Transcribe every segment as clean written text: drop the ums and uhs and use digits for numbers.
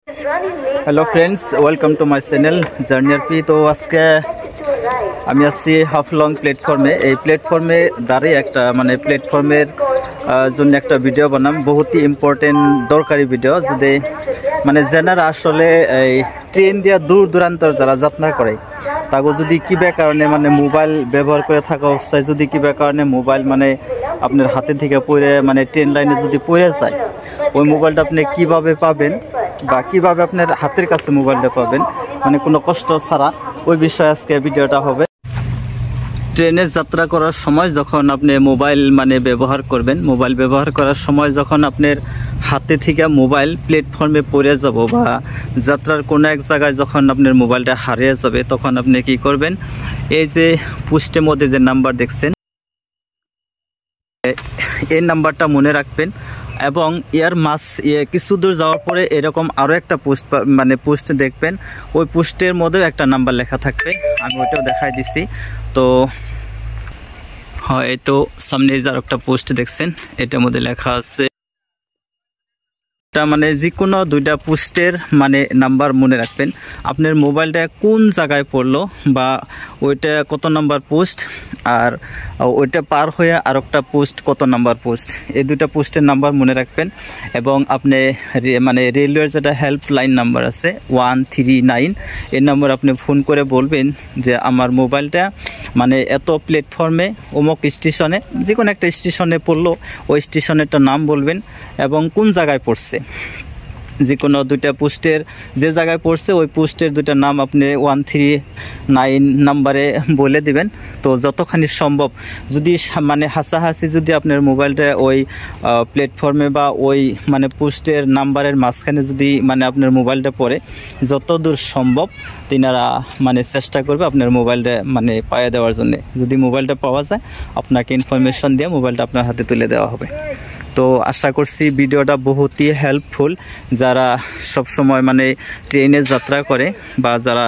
Hello friends, welcome to my channel journey RP. তো আজকে আমি আছি হাফলং প্ল্যাটফর্মে। এই প্ল্যাটফর্মে দাঁড়িয়ে একটা প্ল্যাটফর্মের জন্য একটা ভিডিও বানাম, বহুতই ইম্পর্টেন্ট দরকারি ভিডিও। যদি যেনারা আসলে এই ট্রেন দিয়ে দূর দূরান্তর যারা যাত্রা করে তাকে যদি কিবা কারণে মোবাইল ব্যবহার করে থাকা অবস্থায় যদি কিবা কারণে মোবাইল আপনার হাতে থেকে পড়ে ট্রেন লাইনে যদি পড়ে যায়, ওই মোবাইলটা আপনি কিভাবে পাবেন বা কিভাবে আপনার হাতের কাছে মোবাইলটা পাবেন কোনো কষ্ট ছাড়া, ওই বিষয়ে আজকে ভিডিওটা হবে। ট্রেনে যাত্রা করার সময় যখন আপনি মোবাইল ব্যবহার করবেন, মোবাইল ব্যবহার করার সময় যখন আপনার হাতে থেকে মোবাইল প্ল্যাটফর্মে পড়ে যাব বা যাত্রার কোনো এক জায়গায় যখন আপনার মোবাইলটা হারিয়ে যাবে, তখন আপনি কি করবেন, এই যে পোস্টের মধ্যে যে নাম্বার দেখছেন এই নাম্বারটা মনে রাখবেন। এবং এর কিছু দূর যাওয়ার পরে এরকম আরও একটা পোস্ট দেখবেন, ওই পোস্টের মধ্যেও একটা নাম্বার লেখা থাকবে। আমি ওইটাও দেখাই দিছি। তো হয়, এই তো সামনে যার একটা পোস্ট দেখছেন, এটার মধ্যে লেখা আছে যে কোনো দুইটা পোস্টের নাম্বার মনে রাখবেন। আপনার মোবাইলটা কোন জায়গায় পড়লো বা ওইটা কত নাম্বার পোস্ট, আর ওইটা পার হয়ে আর একটা পোস্ট কত নাম্বার পোস্ট, এই দুইটা পোস্টের নাম্বার মনে রাখবেন। এবং আপনি রেলওয়ের যেটা হেল্পলাইন নাম্বার আছে 139, এই নাম্বার আপনি ফোন করে বলবেন যে আমার মোবাইলটা এত প্ল্যাটফর্মে অমুক স্টেশনে, যে কোনো একটা স্টেশনে পড়লো, ওই স্টেশনেরটা নাম বলবেন এবং কোন জায়গায় পড়ছে, যে কোনো দুইটা পোস্টের যে জায়গায় পড়ছে ওই পোস্টের দুইটা নাম আপনি 139 নাম্বারে বলে দিবেন। তো যতখানি সম্ভব যদি হাসাহাসি যদি আপনার মোবাইলটা ওই প্ল্যাটফর্মে বা ওই পোস্টের নাম্বারের মাঝখানে যদি আপনার মোবাইলটা পড়ে, যত দূর সম্ভব তিনারা চেষ্টা করবে আপনার মোবাইলটা পাইয়ে দেওয়ার জন্য। যদি মোবাইলটা পাওয়া যায়, আপনাকে ইনফরমেশন দিয়ে মোবাইলটা আপনার হাতে তুলে দেওয়া হবে। তো আশা করছি ভিডিওটা বহুতই হেল্পফুল। যারা সব সময় ট্রেনে যাত্রা করে বা যারা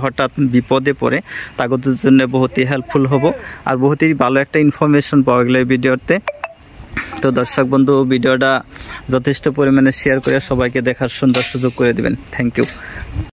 হঠাৎ বিপদে পড়ে, তাদের জন্য বহুতই হেল্পফুল হব আর বহুতই ভালো একটা ইনফরমেশন পাওয়া গেল এই ভিডিওতে। তো দর্শক বন্ধু, ভিডিওটা যথেষ্ট পরিমাণে শেয়ার করে সবাইকে দেখার সুন্দর সুযোগ করে দিবেন। Thank you.